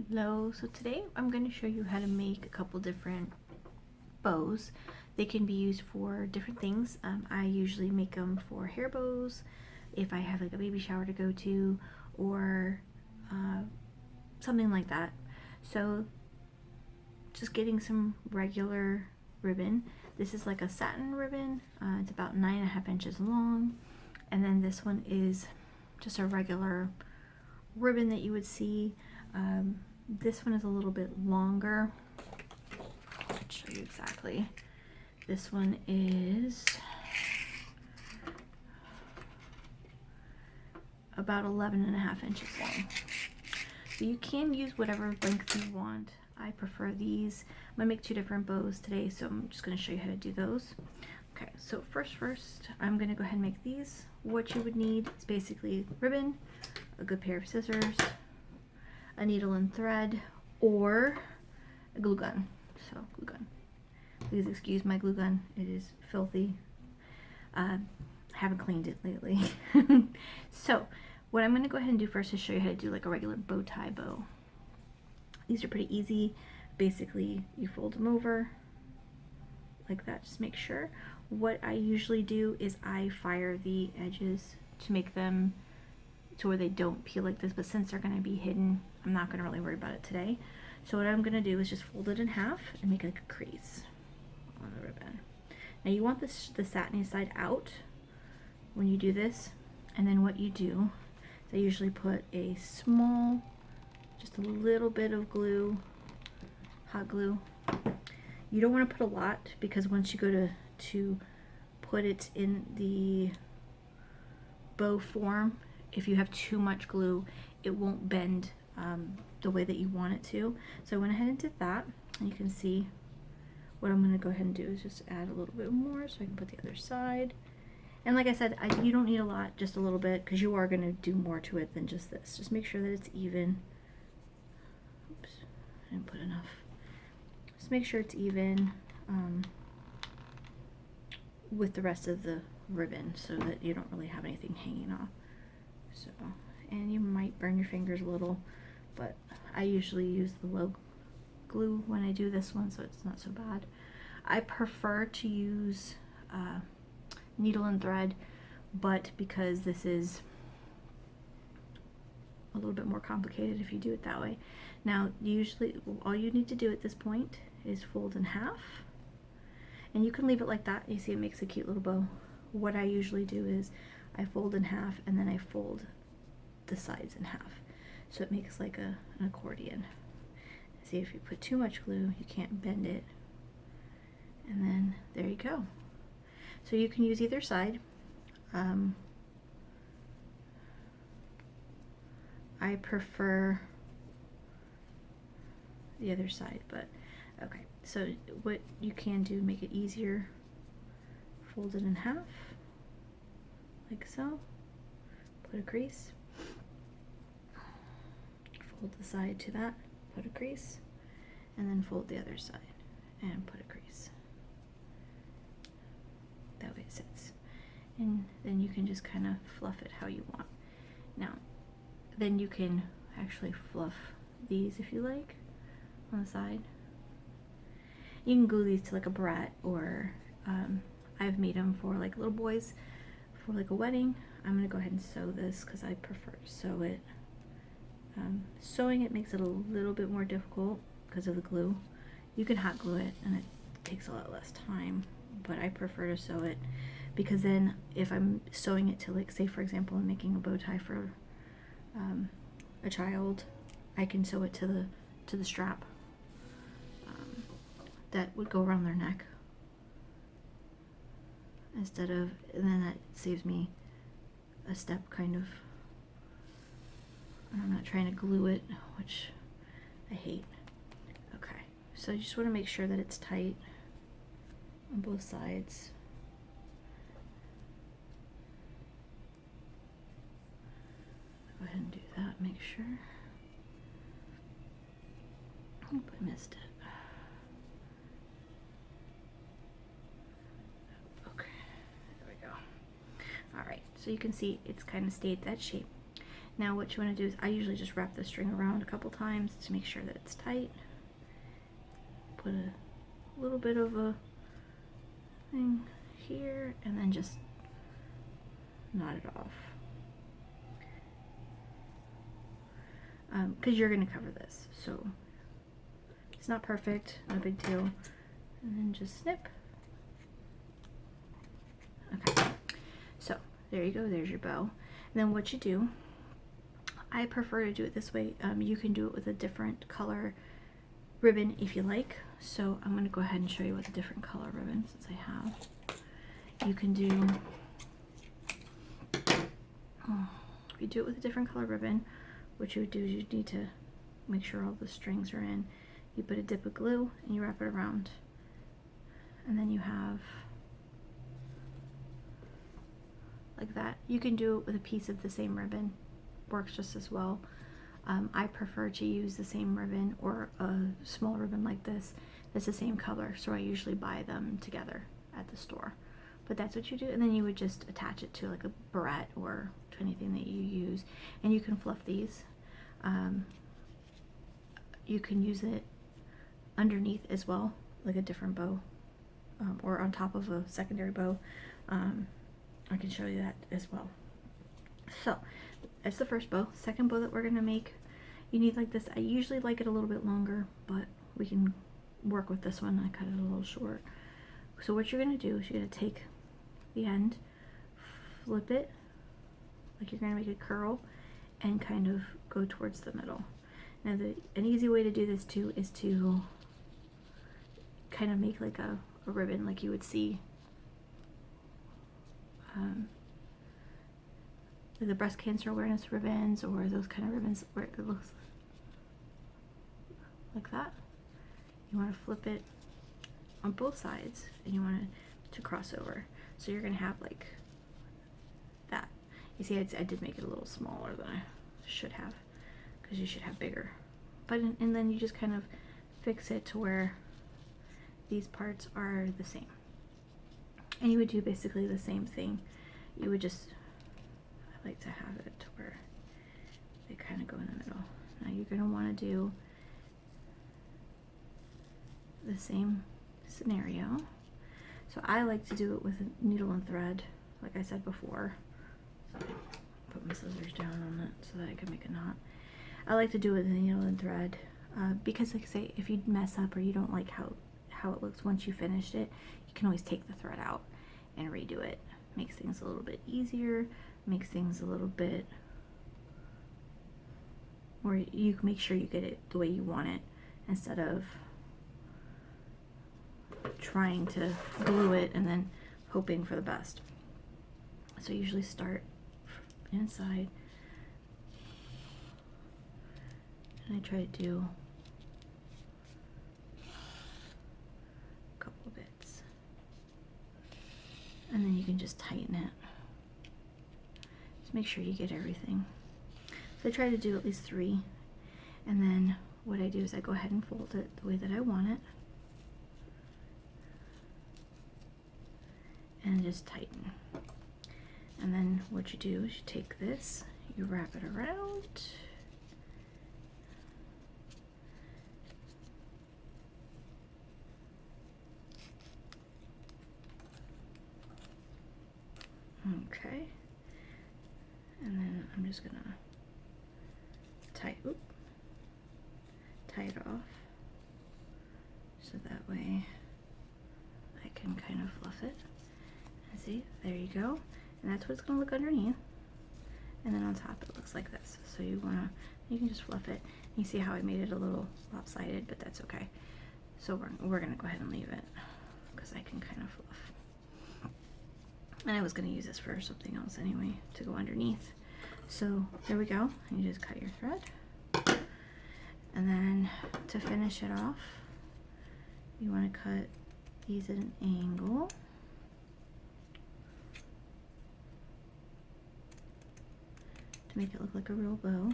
Hello, so today I'm going to show you how to make a couple different bows. They can be used for different things. I usually make them for hair bows if I have like a baby shower to go to, or something like that. So just getting some regular ribbon. This is like a satin ribbon. It's about 9.5 inches long, and then this one is just a regular ribbon that you would see. This one is a little bit longer. I'll show you exactly. This one is about 11.5 inches long. So you can use whatever length you want. I prefer these. I'm gonna make two different bows today, so I'm just gonna show you how to do those. Okay, so first, I'm gonna go ahead and make these. What you would need is basically ribbon, a good pair of scissors, a needle and thread, or a glue gun. So glue gun. Please excuse my glue gun. It is filthy. Haven't cleaned it lately. So what I'm going to go ahead and do first is show you how to do like a regular bow tie bow. These are pretty easy. Basically, you fold them over like that. Just make sure. What I usually do is I fire the edges to make them to where they don't peel like this, but since they're going to be hidden, I'm not going to really worry about it today. So what I'm going to do is just fold it in half and make like a crease on the ribbon. Now you want this, the satiny side out when you do this, and then what you do is I usually put a small, just a little bit of glue, hot glue. You don't want to put a lot, because once you go to put it in the bow form, if you have too much glue, it won't bend the way that you want it to. So I went ahead and did that, and you can see what I'm going to go ahead and do is just add a little bit more so I can put the other side. And like I said, you don't need a lot, just a little bit, because you are going to do more to it than just this. Just make sure that it's even. Oops, I didn't put enough. Just make sure it's even with the rest of the ribbon so that you don't really have anything hanging off. So, and you might burn your fingers a little, but I usually use the low glue when I do this one, so it's not so bad. I prefer to use needle and thread, but because this is a little bit more complicated if you do it that way. Now, usually all you need to do at this point is fold in half, and you can leave it like that. You see it makes a cute little bow. What I usually do is I fold in half and then I fold the sides in half, so it makes like an accordion. See, if you put too much glue, you can't bend it, and then there you go. So you can use either side. I prefer the other side, but okay. So what you can do, make it easier, fold it in half like so, put a crease, fold the side to that, put a crease, and then fold the other side and put a crease. That way it sits. And then you can just kind of fluff it how you want. Now, then you can actually fluff these if you like on the side. You can glue these to like a barrette, or I've made them for like little boys for like a wedding. I'm gonna go ahead and sew this because I prefer to sew it. Sewing it makes it a little bit more difficult because of the glue. You can hot glue it and it takes a lot less time, but I prefer to sew it because then if I'm sewing it to, like, say for example I'm making a bow tie for a child, I can sew it to the strap that would go around their neck instead of, and then that saves me a step kind of. I'm not trying to glue it, which I hate. Okay, so you just want to make sure that it's tight on both sides. Go ahead and do that, make sure. Oop, I missed it. Okay, there we go. Alright, so you can see it's kind of stayed that shape. Now what you want to do is, I usually just wrap the string around a couple times to make sure that it's tight. Put a little bit of a thing here and then just knot it off. Because you're going to cover this, so it's not perfect, not a big deal. And then just snip. Okay, so there you go, there's your bow. And then what you do, I prefer to do it this way. You can do it with a different color ribbon if you like. So I'm going to go ahead and show you with a different color ribbon since I have. You can do, if you do it with a different color ribbon, what you would do is you need to make sure all the strings are in. You put a dip of glue and you wrap it around. And then you have like that. You can do it with a piece of the same ribbon, works just as well. I prefer to use the same ribbon or a small ribbon like this that's the same color, so I usually buy them together at the store. But that's what you do, and then you would just attach it to like a barrette or to anything that you use, and you can fluff these. You can use it underneath as well, like a different bow, or on top of a secondary bow. I can show you that as well. So that's the first bow. Second bow that we're gonna make, you need like this. I usually like it a little bit longer, but we can work with this one. I cut it a little short. So what you're gonna do is you're gonna take the end, flip it like you're gonna make a curl, and kind of go towards the middle. Now an easy way to do this too is to kind of make like a ribbon like you would see like the breast cancer awareness ribbons, or those kind of ribbons where it looks like that. You want to flip it on both sides and you want it to cross over. So you're going to have like that. You see, I did make it a little smaller than I should have, because you should have bigger. But and then you just kind of fix it to where these parts are the same. And you would do basically the same thing. You would just, I like to have it to where they kind of go in the middle. Now you're going to want to do the same scenario. So I like to do it with a needle and thread, like I said before. So I put my scissors down on it so that I can make a knot. I like to do it with a needle and thread because, like I say, if you mess up or you don't like how it looks once you finished it, you can always take the thread out and redo it. Makes things a little bit easier, makes things a little bit, or you can make sure you get it the way you want it instead of trying to glue it and then hoping for the best. So I usually start inside and I try to do a couple bits, and then you can just tighten it. Just make sure you get everything. So I try to do at least 3, and then what I do is I go ahead and fold it the way that I want it and just tighten. And then what you do is you take this, you wrap it around, okay, and then I'm just gonna tie it off so that way I can kind of fluff it. And see, there you go, and that's what it's gonna look underneath, and then on top it looks like this. So you can just fluff it. You see how I made it a little lopsided, but that's okay. So we're gonna go ahead and leave it because I can kind of fluff. And I was going to use this for something else anyway, to go underneath. So there we go. You just cut your thread. And then to finish it off, you want to cut these at an angle. To make it look like a real bow. And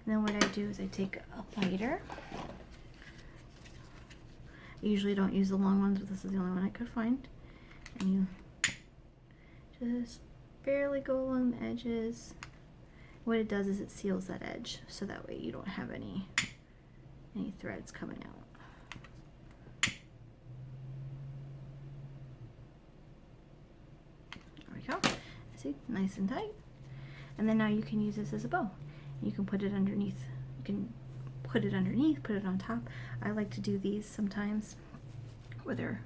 then what I do is I take a lighter. I usually don't use the long ones, but this is the only one I could find. And you just barely go along the edges. what it does is it seals that edge, so that way you don't have any threads coming out. There we go. See, nice and tight. And then now you can use this as a bow. You can put it underneath. You can put it underneath, put it on top. I like to do these sometimes where they're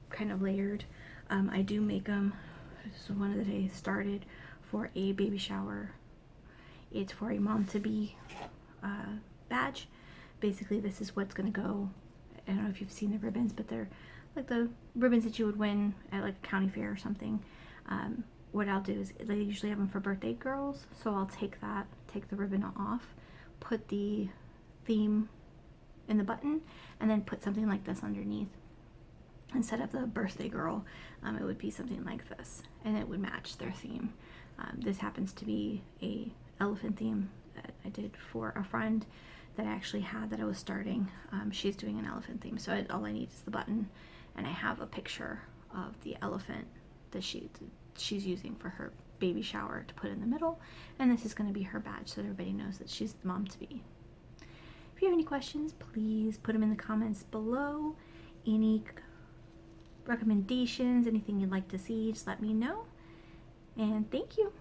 kind of layered. I do make them. This is one that I started for a baby shower. It's for a mom-to-be badge. Basically, this is what's going to go. I don't know if you've seen the ribbons, but they're like the ribbons that you would win at like a county fair or something. What I'll do is they usually have them for birthday girls, so I'll take the ribbon off, put the theme in the button, and then put something like this underneath. Instead of the birthday girl, it would be something like this, and it would match their theme. This happens to be a elephant theme that I did for a friend that I actually had that I was starting. She's doing an elephant theme, so all I need is the button, and I have a picture of the elephant that she's using for her baby shower to put in the middle, and this is going to be her badge so that everybody knows that she's the mom-to-be. If you have any questions, please put them in the comments below. Any recommendations, anything you'd like to see, just let me know. And thank you.